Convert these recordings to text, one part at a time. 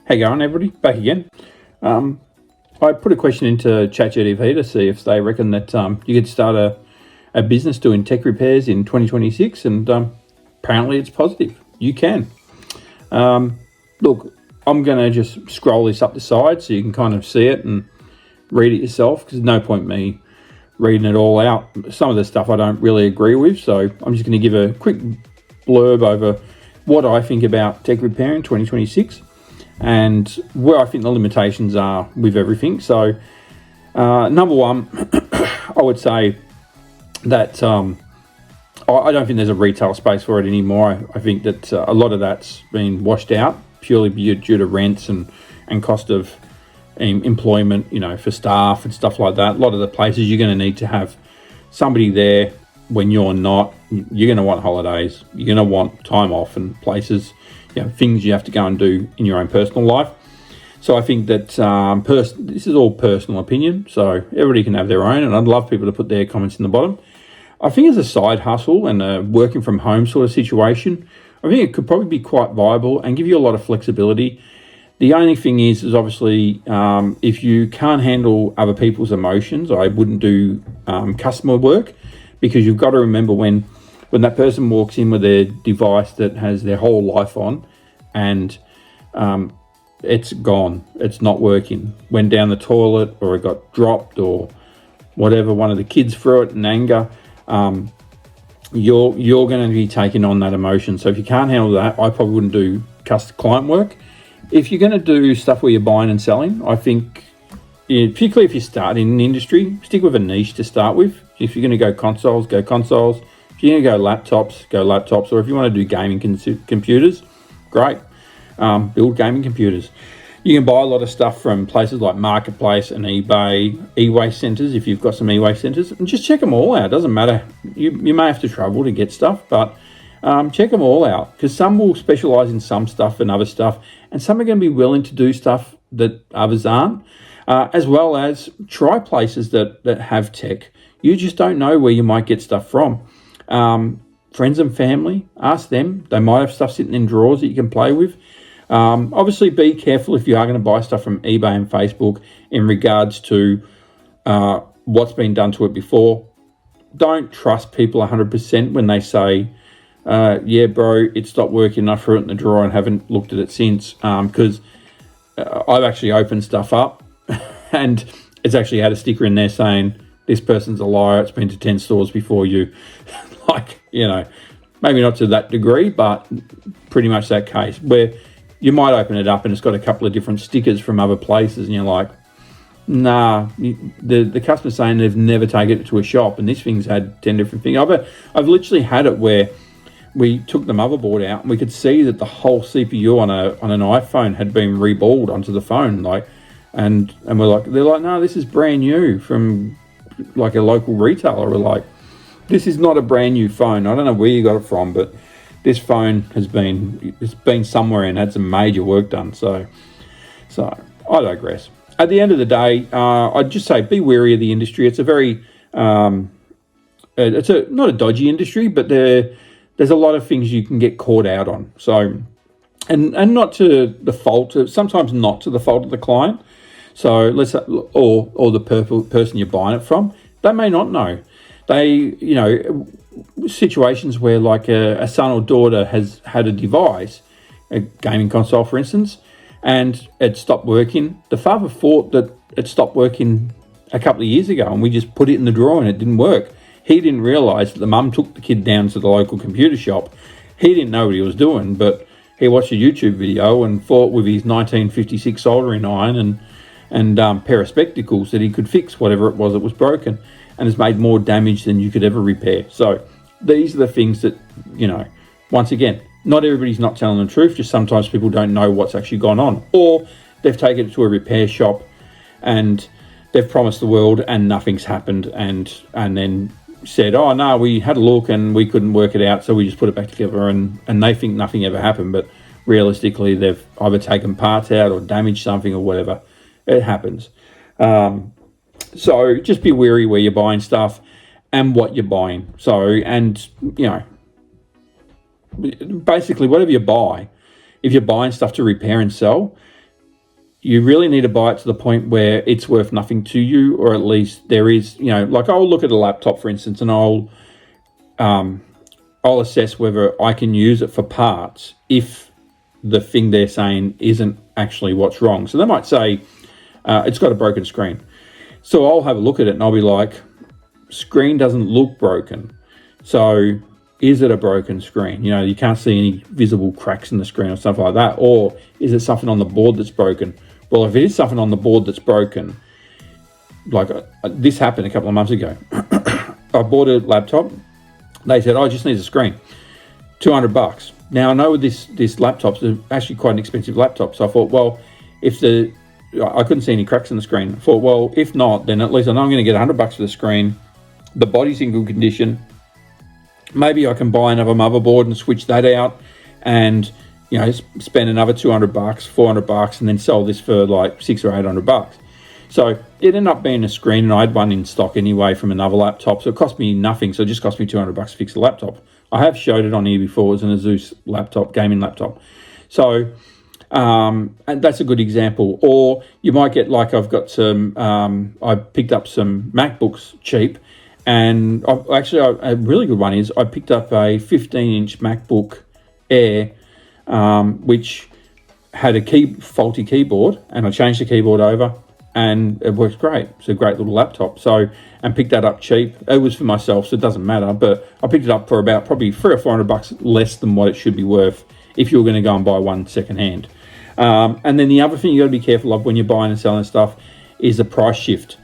How you going, everybody? Back again. I put a question into Chat GPT to see if they reckon that you could start a business doing tech repairs in 2026, and apparently it's positive. You can. Look, I'm going to just scroll this up the side so you can kind of see it and read it yourself, because there's no point me reading it all out. Some of the stuff I don't really agree with, so I'm just going to give a quick blurb over what I think about tech repair in 2026 and where I think the limitations are with everything. So number one, I would say that I don't think there's a retail space for it anymore. I think that a lot of that's been washed out purely due to rents and cost of employment, for staff and stuff like that. A lot of the places you're going to need to have somebody there when you're not. You're going to want holidays. You're going to want time off and places, things you have to go and do in your own personal life. So I think that this is all personal opinion, so everybody can have their own, and I'd love people to put their comments in the bottom. I think as a side hustle and a working from home sort of situation, I think it could probably be quite viable and give you a lot of flexibility. The only thing is obviously if you can't handle other people's emotions, I wouldn't do customer work, because you've got to remember when that person walks in with their device that has their whole life on and it's gone, it's not working, went down the toilet or it got dropped or whatever, one of the kids threw it in anger, you're going to be taking on that emotion. So if you can't handle that, I probably wouldn't do client work. If you're going to do stuff where you're buying and selling, I think, particularly if you start in an industry, stick with a niche to start with. If you're going to go consoles, go consoles. If you're going to go laptops. Or if you want to do gaming computers, great. Build gaming computers. You can buy a lot of stuff from places like Marketplace and eBay, e-waste centers, if you've got some e-waste centers, and just check them all out. It doesn't matter. You may have to travel to get stuff, but check them all out, because some will specialize in some stuff and other stuff, and some are going to be willing to do stuff that others aren't, as well as try places that have tech. You just don't know where you might get stuff from. Friends and family, ask them. They might have stuff sitting in drawers that you can play with. Obviously, be careful if you are going to buy stuff from eBay and Facebook in regards to what's been done to it before. Don't trust people 100% when they say, yeah, bro, it stopped working, I threw it in the drawer and haven't looked at it since, because I've actually opened stuff up and it's actually had a sticker in there saying, this person's a liar, it's been to 10 stores before you. Maybe not to that degree, but pretty much that case, where you might open it up and it's got a couple of different stickers from other places and you're like, nah, the customer's saying they've never taken it to a shop and this thing's had 10 different things. I've literally had it where we took the motherboard out and we could see that the whole CPU on an iPhone had been reballed onto the phone, and we're like, they're like, no, this is brand new from like a local retailer. We're like, this is not a brand new phone. I don't know where you got it from, but this phone it's been somewhere and had some major work done. So I digress. At the end of the day, I'd just say be wary of the industry. It's a very not a dodgy industry, but there's a lot of things you can get caught out on. So, and not to the fault of, sometimes not to the fault of the client. So let's say, or the person you're buying it from, they may not know. They, situations where like a son or daughter has had a device, a gaming console, for instance, and it stopped working. The father thought that it stopped working a couple of years ago, and we just put it in the drawer and it didn't work. He didn't realise that the mum took the kid down to the local computer shop. He didn't know what he was doing, but he watched a YouTube video and thought with his 1956 soldering iron and pair of spectacles that he could fix whatever it was that was broken, and has made more damage than you could ever repair. So these are the things that, once again, not everybody's not telling the truth, just sometimes people don't know what's actually gone on, or they've taken it to a repair shop and they've promised the world and nothing's happened, and then said, oh no, we had a look and we couldn't work it out, so we just put it back together, and they think nothing ever happened, but realistically they've either taken parts out or damaged something or whatever. It happens. So just be wary where you're buying stuff and what you're buying. So, and basically whatever you buy, if you're buying stuff to repair and sell, you really need to buy it to the point where it's worth nothing to you, or at least there is, like I'll look at a laptop, for instance, and I'll assess whether I can use it for parts if the thing they're saying isn't actually what's wrong. So they might say it's got a broken screen. So I'll have a look at it and I'll be like, screen doesn't look broken. So is it a broken screen? You can't see any visible cracks in the screen or stuff like that. Or is it something on the board that's broken? Well, if it is something on the board that's broken, like this happened a couple of months ago. I bought a laptop. They said, it just needs a screen. $200. Now, I know this laptop's actually quite an expensive laptop. So I thought, well, I couldn't see any cracks in the screen. I thought, well, if not, then at least I know I'm going to get $100 for the screen. The body's in good condition. Maybe I can buy another motherboard and switch that out and, spend another $200, $400, and then sell this for like $600 or $800. So it ended up being a screen, and I had one in stock anyway from another laptop. So it cost me nothing. So it just cost me $200 to fix the laptop. I have showed it on here before. It was an Asus laptop, gaming laptop. So and that's a good example. Or you might get, like I've got some, I picked up some MacBooks cheap. And a really good one is I picked up a 15-inch MacBook Air, which had a faulty keyboard, and I changed the keyboard over, and it works great. It's a great little laptop. So, and picked that up cheap. It was for myself, so it doesn't matter. But I picked it up for about probably $300 or $400 less than what it should be worth if you were going to go and buy one secondhand. And then the other thing you got to be careful of when you're buying and selling stuff is the price shift.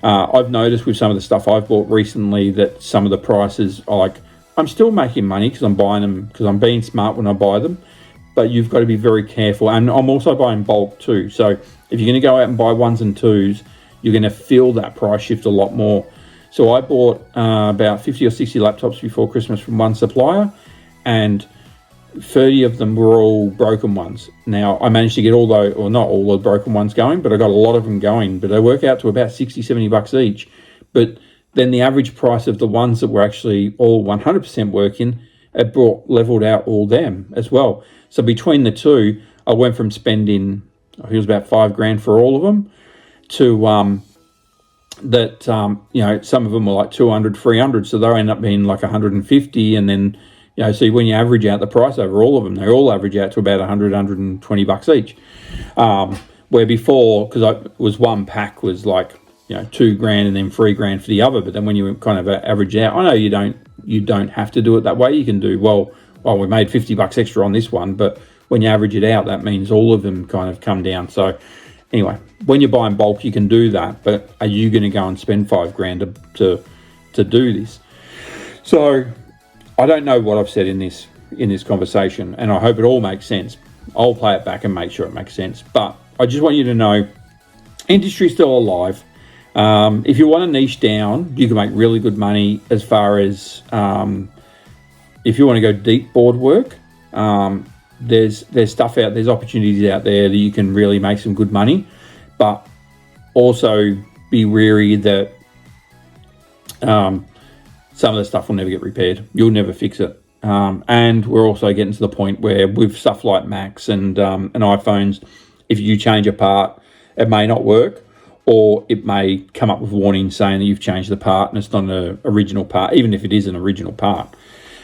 I've noticed with some of the stuff I've bought recently that some of the prices are like, I'm still making money because I'm buying them, because I'm being smart when I buy them, but you've got to be very careful. And I'm also buying bulk too. So if you're going to go out and buy ones and twos, you're going to feel that price shift a lot more. So I bought about 50 or 60 laptops before Christmas from one supplier, and 30 of them were all broken ones. Now, I managed to get not all the broken ones going, but I got a lot of them going. But they work out to about $60, $70 each. But then the average price of the ones that were actually all 100% working, it leveled out all them as well. So between the two, I went from spending, I think it was about $5,000 for all of them, to some of them were like 200, 300. So they end up being like 150, and then so when you average out the price over all of them, they all average out to about $100, $120 each. Where before, because one pack was like, $2,000 and then $3,000 for the other. But then when you kind of average out, I know you don't have to do it that way. You can do, well, we made $50 extra on this one, but when you average it out, that means all of them kind of come down. So anyway, when you're buying bulk, you can do that. But are you going to go and spend $5,000 to do this? So I don't know what I've said in this conversation, and I hope it all makes sense. I'll play it back and make sure it makes sense. But I just want you to know, industry's still alive. If you want to niche down, you can make really good money as far as if you want to go deep board work. There's stuff out, there's opportunities out there that you can really make some good money, but also be wary that some of the stuff will never get repaired. You'll never fix it. And we're also getting to the point where with stuff like Macs and iPhones, if you change a part, it may not work, or it may come up with warnings saying that you've changed the part and it's not an original part, even if it is an original part.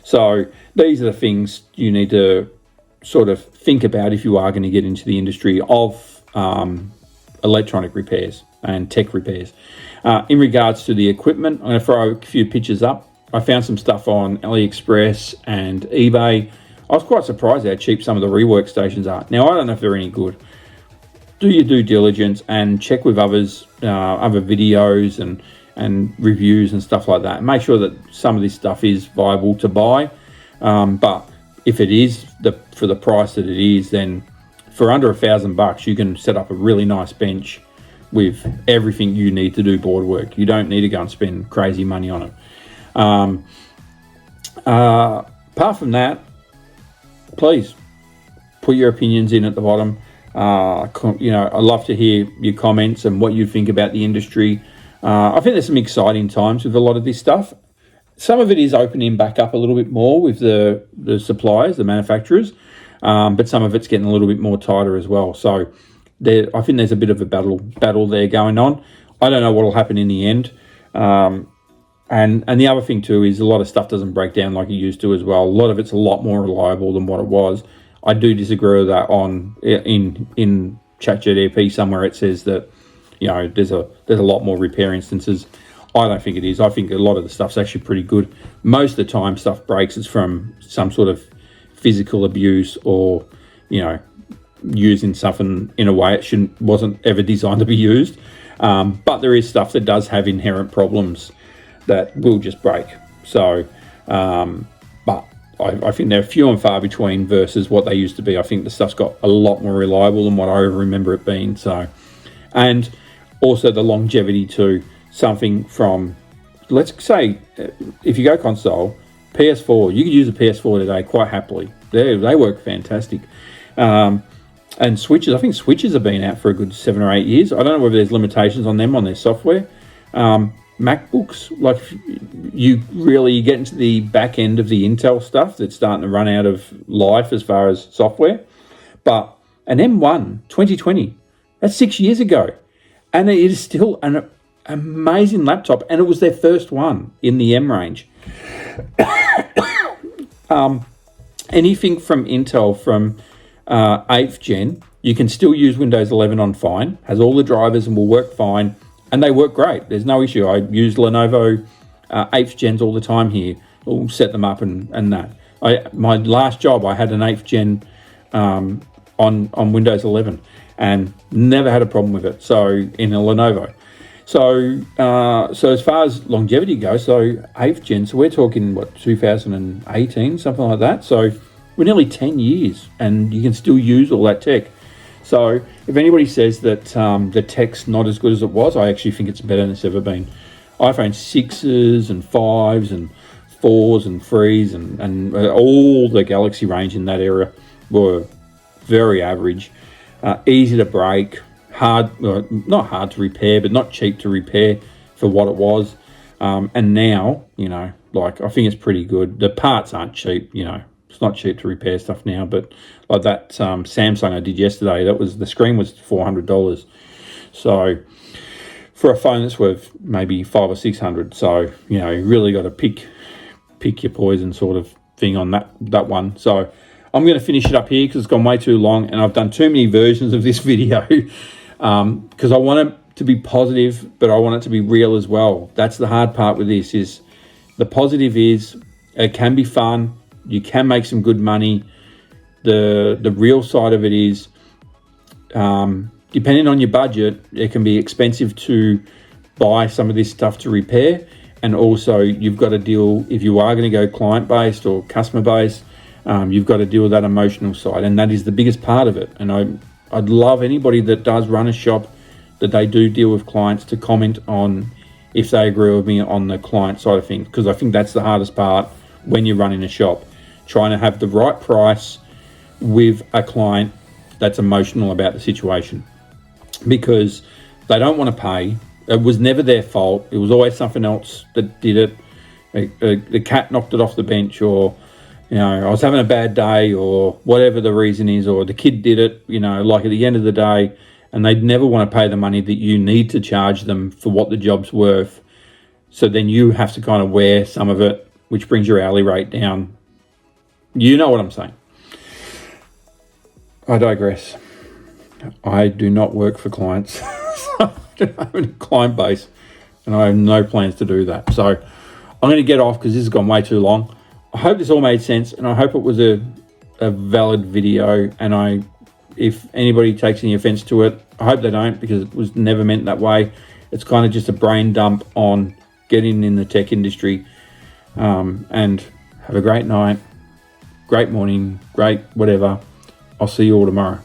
So these are the things you need to sort of think about if you are going to get into the industry of electronic repairs and tech repairs. In regards to the equipment, I'm going to throw a few pictures up. I found some stuff on AliExpress and eBay. I was quite surprised how cheap some of the rework stations are. Now, I don't know if they're any good. Do your due diligence and check with others, other videos and reviews and stuff like that. Make sure that some of this stuff is viable to buy. But if it is for the price that it is, then for under $1,000, you can set up a really nice bench with everything you need to do board work. You don't need to go and spend crazy money on it. Apart from that, please put your opinions in at the bottom. I'd love to hear your comments and what you think about the industry. I think there's some exciting times with a lot of this stuff. Some of it is opening back up a little bit more with the suppliers, the manufacturers, but some of it's getting a little bit more tighter as well. So I think there's a bit of a battle there going on. I don't know what will happen in the end. And the other thing too is a lot of stuff doesn't break down like it used to as well. A lot of it's a lot more reliable than what it was. I do disagree with that. In Chat GPT somewhere it says that, you know, there's a lot more repair instances. I don't think it is. I think a lot of the stuff's actually pretty good. Most of the time stuff breaks, it's from some sort of physical abuse, or, you know, using something in a way it wasn't ever designed to be used. But there is stuff that does have inherent problems that will just break. So, but I think they're few and far between versus what they used to be. I think the stuff's got a lot more reliable than what I remember it being. So, and also the longevity too. Something from, let's say, if you go console, PS4, you could use a PS4 today quite happily. They work fantastic. And Switches, I think Switches have been out for a good 7 or 8 years. I don't know whether there's limitations on them, on their software. MacBooks, like you get into the back end of the Intel stuff that's starting to run out of life as far as software. But an M1 2020, that's 6 years ago. And it is still an amazing laptop. And it was their first one in the M range. Anything from Intel from 8th gen, you can still use Windows 11 on fine, has all the drivers and will work fine, and they work great. There's no issue. I use Lenovo 8th gens all the time here. We'll set them up and that. My last job, I had an 8th gen on Windows 11 and never had a problem with it. So in a Lenovo. So as far as longevity goes, so 8th gen, so we're talking, 2018, something like that. So we're nearly 10 years and you can still use all that tech. So if anybody says that the tech's not as good as it was, I actually think it's better than it's ever been. iPhone 6s and 5s and 4s and 3s and all the Galaxy range in that era were very average, easy to break, not hard to repair, but not cheap to repair for what it was. And now, you know, like, I think it's pretty good. The parts aren't cheap, you know. It's not cheap to repair stuff now, but like that Samsung I did yesterday, the screen was $400. So for a phone that's worth maybe $500 or $600, so, you know, you really got to pick your poison sort of thing on that one. So I'm going to finish it up here because it's gone way too long, and I've done too many versions of this video because I want it to be positive, but I want it to be real as well. That's the hard part with this. Is the positive is it can be fun. You can make some good money. The real side of it is, depending on your budget, it can be expensive to buy some of this stuff to repair. And also you've got to deal, if you are going to go client-based or customer-based, you've got to deal with that emotional side. And that is the biggest part of it. And I'd love anybody that does run a shop that they do deal with clients to comment on if they agree with me on the client side of things. Because I think that's the hardest part when you're running a shop. Trying to have the right price with a client that's emotional about the situation, because they don't want to pay. It was never their fault. It was always something else that did it. The cat knocked it off the bench, or, you know, I was having a bad day, or whatever the reason is, or the kid did it, you know, like at the end of the day, and they'd never want to pay the money that you need to charge them for what the job's worth. So then you have to kind of wear some of it, which brings your hourly rate down. You know what I'm saying. I digress. I do not work for clients. I don't have any client base, and I have no plans to do that. So I'm going to get off because this has gone way too long. I hope this all made sense, and I hope it was a valid video. And if anybody takes any offense to it, I hope they don't, because it was never meant that way. It's kind of just a brain dump on getting in the tech industry. And have a great night. Great morning, great whatever. I'll see you all tomorrow.